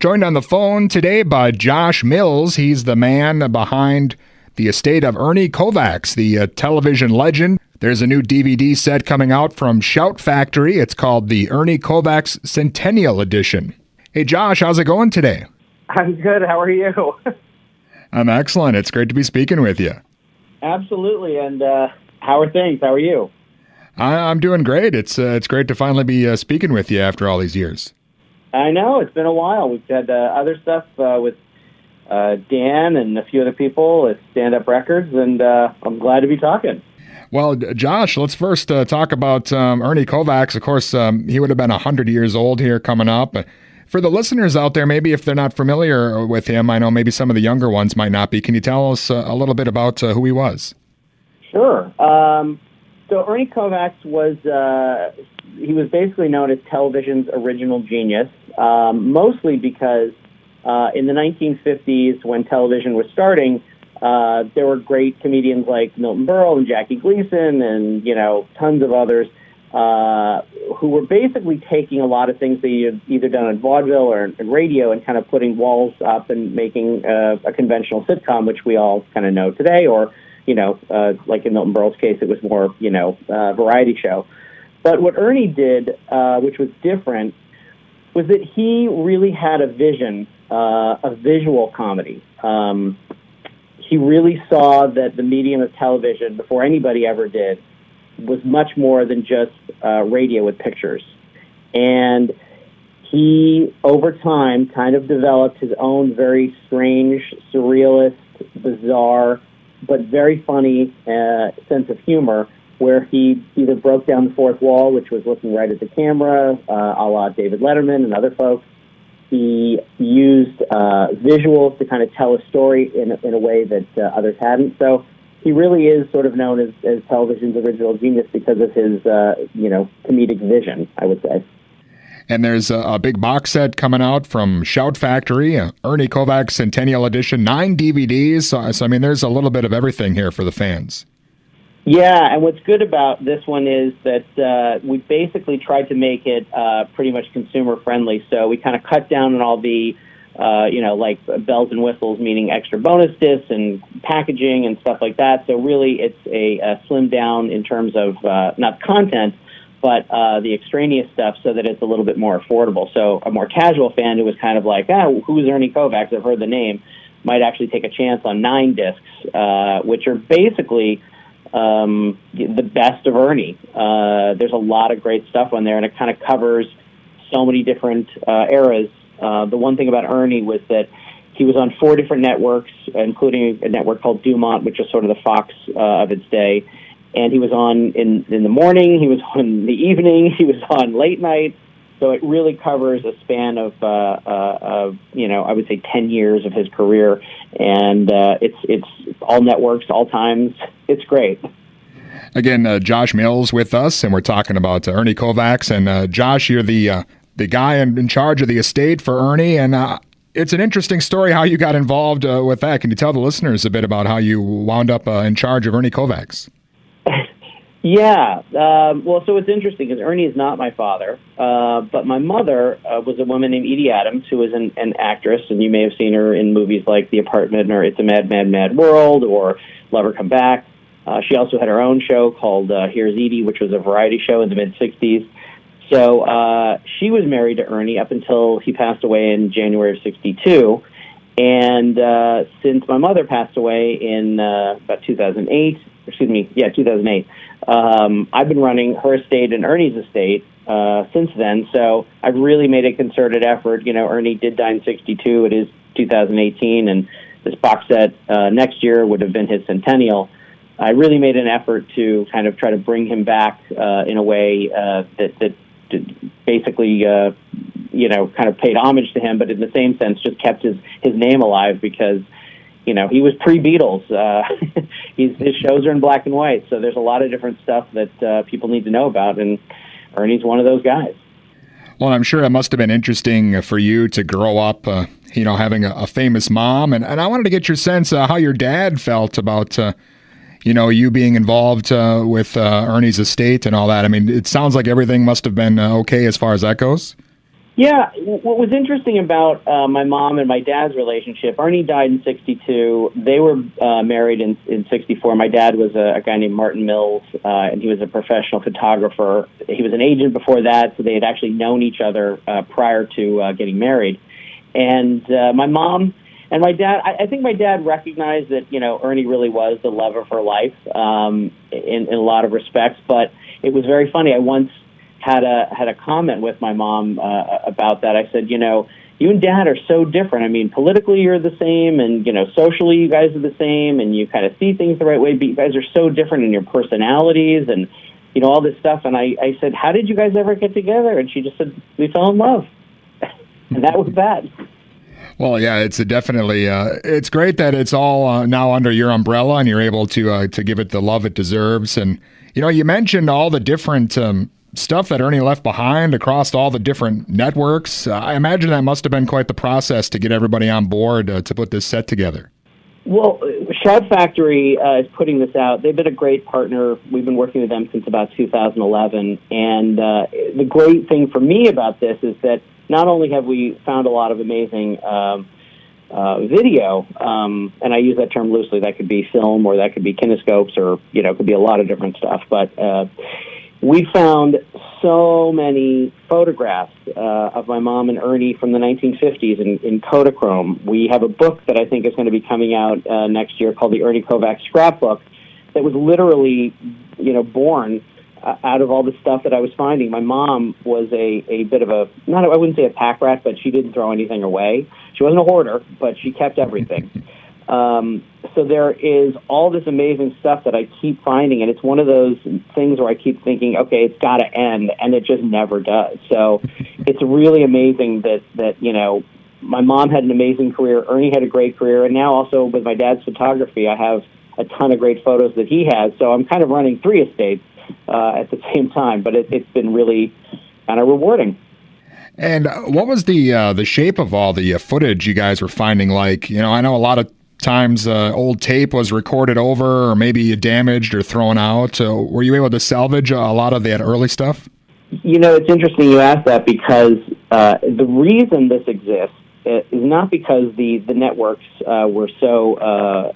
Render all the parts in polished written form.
Joined on the phone today by Josh Mills. He's the man behind the estate of Ernie Kovacs, the television legend. There's a new DVD set coming out from Shout Factory. It's called the Ernie Kovacs Centennial Edition. Hey, Josh, how's it going today? I'm good. How are you? I'm excellent. It's great to be speaking with you. Absolutely. And how are things? How are you? I'm doing great. It's great to finally be speaking with you after all these years. I know. It's been a while. We've had other stuff with Dan and a few other people at Stand Up Records, and I'm glad to be talking. Well, Josh, let's first talk about Ernie Kovacs. Of course, he would have been 100 years old here coming up. For the listeners out there, maybe if they're not familiar with him, I know maybe some of the younger ones might not be. Can you tell us a little bit about who he was? Sure. So Ernie Kovacs was he was basically known as television's original genius, mostly because in the 1950s, when television was starting, there were great comedians like Milton Berle and Jackie Gleason and, tons of others who were basically taking a lot of things that you had either done on vaudeville or in radio and kind of putting walls up and making a conventional sitcom, which we all kind of know today, or, like in Milton Berle's case, it was more, a variety show. But what Ernie did, which was different, was that he really had a vision of visual comedy. He really saw that the medium of television, before anybody ever did, was much more than just radio with pictures. And he, over time, kind of developed his own very strange, surrealist, bizarre, but very funny sense of humor, where he either broke down the fourth wall, which was looking right at the camera, a la David Letterman and other folks. He used visuals to kind of tell a story in a way that others hadn't. So he really is sort of known as television's original genius because of his, comedic vision, I would say. And there's a big box set coming out from Shout Factory, Ernie Kovacs Centennial Edition, 9 DVDs. So, there's a little bit of everything here for the fans. Yeah, and what's good about this one is that we basically tried to make it pretty much consumer-friendly. So we kind of cut down on all the, like bells and whistles, meaning extra bonus discs and packaging and stuff like that. So really it's a slimmed down in terms of not content, but the extraneous stuff so that it's a little bit more affordable. So a more casual fan who was kind of like, who's Ernie Kovacs? I've heard the name, might actually take a chance on 9 discs, which are basically the best of Ernie. There's a lot of great stuff on there, and it kind of covers so many different eras. The one thing about Ernie was that he was on 4 different networks, including a network called Dumont, which is sort of the Fox of its day. And he was on in the morning, he was on in the evening, he was on late night. So it really covers a span of I would say 10 years of his career. And it's all networks, all times. It's great. Again, Josh Mills with us, and we're talking about Ernie Kovacs. And Josh, you're the guy in charge of the estate for Ernie. And it's an interesting story how you got involved with that. Can you tell the listeners a bit about how you wound up in charge of Ernie Kovacs? Yeah. So it's interesting because Ernie is not my father, but my mother was a woman named Edie Adams, who was an actress, and you may have seen her in movies like The Apartment or It's a Mad, Mad, Mad World or Love Her Come Back. She also had her own show called Here's Edie, which was a variety show in the mid-'60s. So she was married to Ernie up until he passed away in January of 1962. And since my mother passed away in about 2008, I've been running her estate and Ernie's estate since then. So I've really made a concerted effort. Ernie did die in 1962. It is 2018, and this box set next year would have been his centennial. I really made an effort to kind of try to bring him back in a way that basically, kind of paid homage to him, but in the same sense just kept his name alive because, he was pre-Beatles. His shows are in black and white, so there's a lot of different stuff that people need to know about, and Ernie's one of those guys. Well, I'm sure it must have been interesting for you to grow up, having a famous mom, and I wanted to get your sense how your dad felt about you being involved with Ernie's estate and all that. I mean, it sounds like everything must have been okay as far as that goes. Yeah, what was interesting about my mom and my dad's relationship, Ernie died in 62. They were married in 64. My dad was a guy named Martin Mills, and he was a professional photographer. He was an agent before that, so they had actually known each other prior to getting married. And my mom and my dad, I think my dad recognized that, Ernie really was the love of her life in a lot of respects. But it was very funny. I once had a comment with my mom about that. I said, you and Dad are so different. I mean, politically you're the same, and socially you guys are the same, and you kind of see things the right way. But you guys are so different in your personalities, and all this stuff. And I said, how did you guys ever get together? And she just said, we fell in love, and that was that. Well, yeah, it's definitely it's great that it's all now under your umbrella, and you're able to give it the love it deserves. And you mentioned all the different stuff that Ernie left behind across all the different networks. I imagine that must have been quite the process to get everybody on board to put this set together. Well, Shout Factory is putting this out. They've been a great partner. We've been working with them since about 2011. And the great thing for me about this is that not only have we found a lot of amazing video, and I use that term loosely. That could be film, or that could be kinescopes, or, it could be a lot of different stuff. But we found so many photographs of my mom and Ernie from the 1950s in Kodachrome. We have a book that I think is going to be coming out next year called the Ernie Kovacs Scrapbook that was literally, born out of all the stuff that I was finding. My mom was a bit of I wouldn't say a pack rat, but she didn't throw anything away. She wasn't a hoarder, but she kept everything. So there is all this amazing stuff that I keep finding, and it's one of those things where I keep thinking, okay, it's got to end, and it just never does. So it's really amazing that my mom had an amazing career, Ernie had a great career, and now also with my dad's photography, I have a ton of great photos that he has. So I'm kind of running three estates at the same time, but it's been really kind of rewarding. And what was the shape of all the footage you guys were finding like? I know a lot of times old tape was recorded over, or maybe damaged or thrown out. Were you able to salvage a lot of that early stuff? It's interesting you ask that, because the reason this exists is not because the networks were so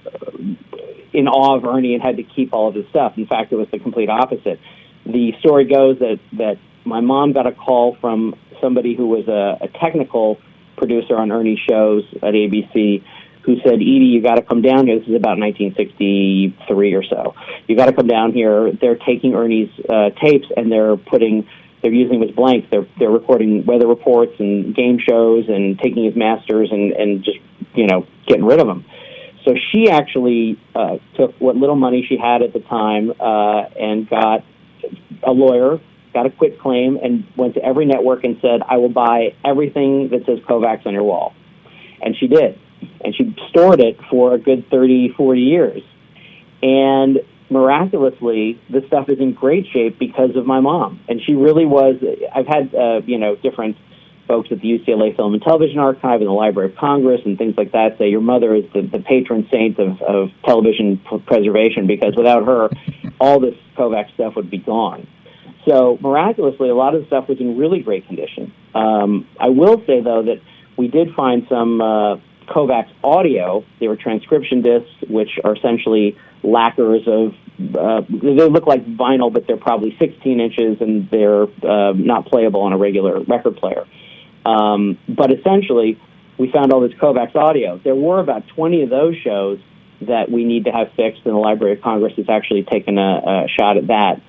in awe of Ernie and had to keep all of his stuff. In fact, it was the complete opposite. The story goes that my mom got a call from somebody who was a technical producer on Ernie's shows at ABC, who said, Edie, you got to come down here. This is about 1963 or so. You got to come down here. They're taking Ernie's tapes, and they're using them as blanks. They're recording weather reports and game shows and taking his masters and just, getting rid of them. So she actually took what little money she had at the time and got a lawyer, got a quitclaim, and went to every network and said, I will buy everything that says Kovacs on your wall. And she did. And she stored it for a good 30, 40 years. And miraculously, this stuff is in great shape because of my mom. And she really was, I've had, different folks at the UCLA Film and Television Archive and the Library of Congress and things like that say your mother is the patron saint of television preservation, because without her, all this Kovacs stuff would be gone. So miraculously, a lot of the stuff was in really great condition. I will say, though, that we did find some Kovacs audio. They were transcription discs, which are essentially lacquers of, they look like vinyl, but they're probably 16 inches, and they're not playable on a regular record player. But essentially, we found all this Kovacs audio. There were about 20 of those shows that we need to have fixed, and the Library of Congress has actually taken a shot at that.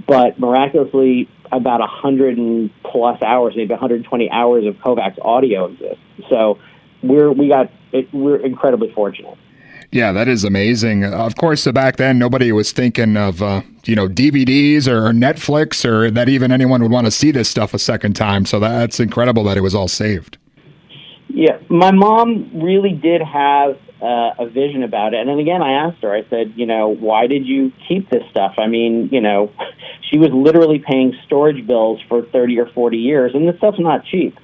But miraculously, about 100 and plus hours, maybe 120 hours of Kovacs audio exists. So we're incredibly fortunate. Yeah, that is amazing. Of course, back then, nobody was thinking of, DVDs or Netflix, or that even anyone would want to see this stuff a second time. So that's incredible that it was all saved. Yeah, my mom really did have a vision about it. And then again, I asked her, I said, why did you keep this stuff? I mean, she was literally paying storage bills for 30 or 40 years, and this stuff's not cheap.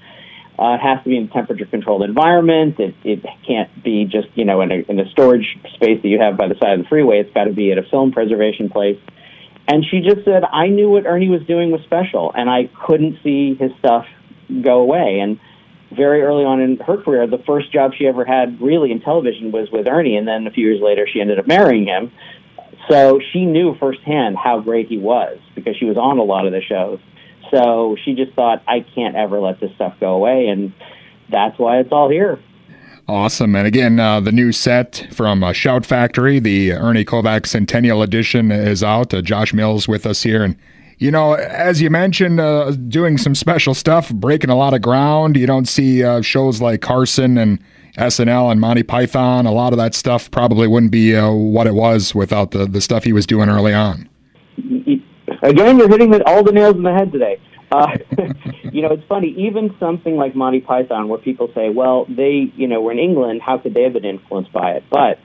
It has to be in a temperature-controlled environment. It can't be just, in a storage space that you have by the side of the freeway. It's got to be at a film preservation place. And she just said, I knew what Ernie was doing was special, and I couldn't see his stuff go away. And very early on in her career, the first job she ever had really in television was with Ernie, and then a few years later she ended up marrying him. So she knew firsthand how great he was because she was on a lot of the shows. So she just thought, I can't ever let this stuff go away, and that's why it's all here. Awesome. And again, the new set from Shout Factory, the Ernie Kovacs Centennial Edition, is out. Josh Mills with us here. And, you know, as you mentioned, doing some special stuff, breaking a lot of ground. You don't see shows like Carson and SNL and Monty Python. A lot of that stuff probably wouldn't be what it was without the stuff he was doing early on. Again, you're hitting all the nails in the head today. You know, it's funny, even something like Monty Python, where people say, well, they, were in England, how could they have been influenced by it? But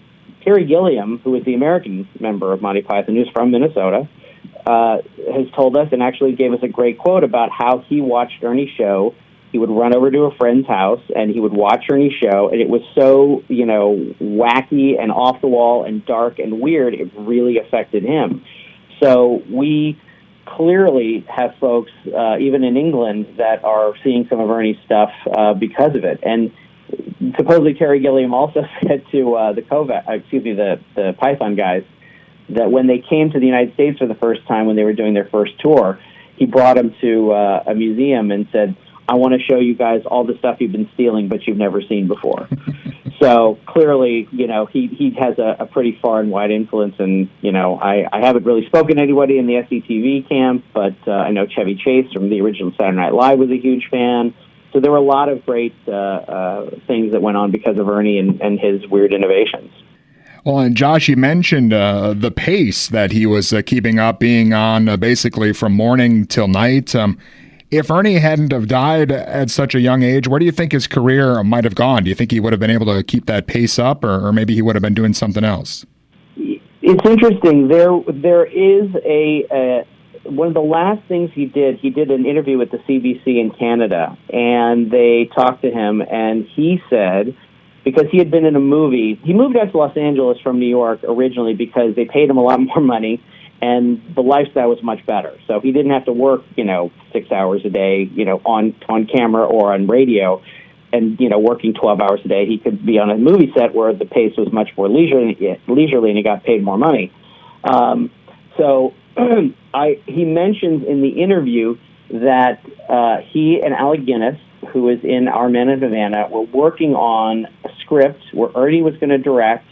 Terry Gilliam, who is the American member of Monty Python, who's from Minnesota, has told us and actually gave us a great quote about how he watched Ernie's show. He would run over to a friend's house, and he would watch Ernie's show, and it was so, wacky and off the wall and dark and weird, it really affected him. So we clearly have folks, even in England, that are seeing some of Ernie's stuff because of it. And supposedly Terry Gilliam also said to the Python guys, that when they came to the United States for the first time, when they were doing their first tour, he brought them to a museum and said, I want to show you guys all the stuff you've been stealing, but you've never seen before. So clearly, he has a pretty far and wide influence. And, I haven't really spoken to anybody in the SCTV camp, but I know Chevy Chase from the original Saturday Night Live was a huge fan. So there were a lot of great things that went on because of Ernie and his weird innovations. Well, and Josh, you mentioned the pace that he was keeping up, being on basically from morning till night. If Ernie hadn't have died at such a young age, where do you think his career might have gone? Do you think he would have been able to keep that pace up, or maybe he would have been doing something else? It's interesting. There is one of the last things he did an interview with the CBC in Canada, and they talked to him, and he said, because he had been in a movie, he moved out to Los Angeles from New York originally because they paid him a lot more money, and the lifestyle was much better. So he didn't have to work, 6 hours a day, on camera or on radio, and, working 12 hours a day. He could be on a movie set where the pace was much more leisurely and he got paid more money. So he mentions in the interview that he and Alec Guinness, who is in Our Man in Havana, were working on a script where Ernie was going to direct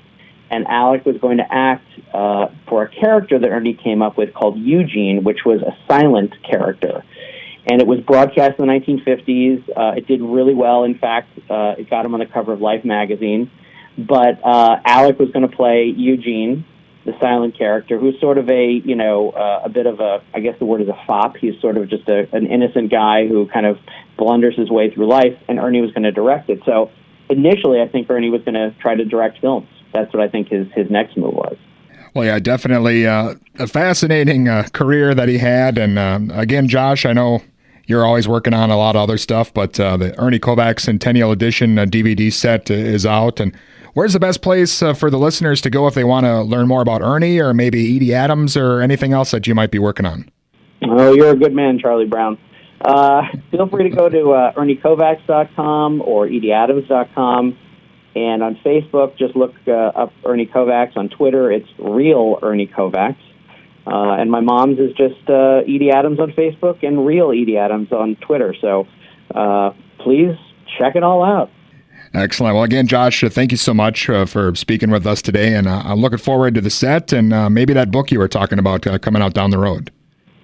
and Alec was going to act for a character that Ernie came up with called Eugene, which was a silent character. And it was broadcast in the 1950s. It did really well. In fact, it got him on the cover of Life magazine. But Alec was going to play Eugene, the silent character, who's sort of a bit of a, I guess the word is a fop. He's sort of just an innocent guy who kind of blunders his way through life, and Ernie was going to direct it. So initially, I think Ernie was going to try to direct films. That's what I think his next move was. Well, yeah, definitely a fascinating career that he had. And again, Josh, I know you're always working on a lot of other stuff, but the Ernie Kovacs Centennial Edition DVD set is out. And where's the best place for the listeners to go if they want to learn more about Ernie or maybe Edie Adams or anything else that you might be working on? Oh, you're a good man, Charlie Brown. Feel free to go to ErnieKovacs.com or EdieAdams.com. And on Facebook, just look up Ernie Kovacs. On Twitter, it's Real Ernie Kovacs. And my mom's is just Edie Adams on Facebook and Real Edie Adams on Twitter. So please check it all out. Excellent. Well, again, Josh, thank you so much for speaking with us today. And I'm looking forward to the set and maybe that book you were talking about coming out down the road.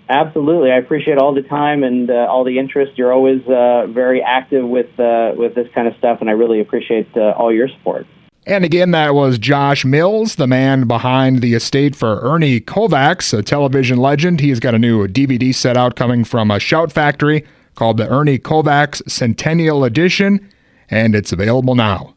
Absolutely. I appreciate all the time and all the interest. You're always very active with this kind of stuff, and I really appreciate all your support. And again, that was Josh Mills, the man behind the estate for Ernie Kovacs, a television legend. He's got a new DVD set out coming from a Shout Factory called the Ernie Kovacs Centennial Edition, and it's available now.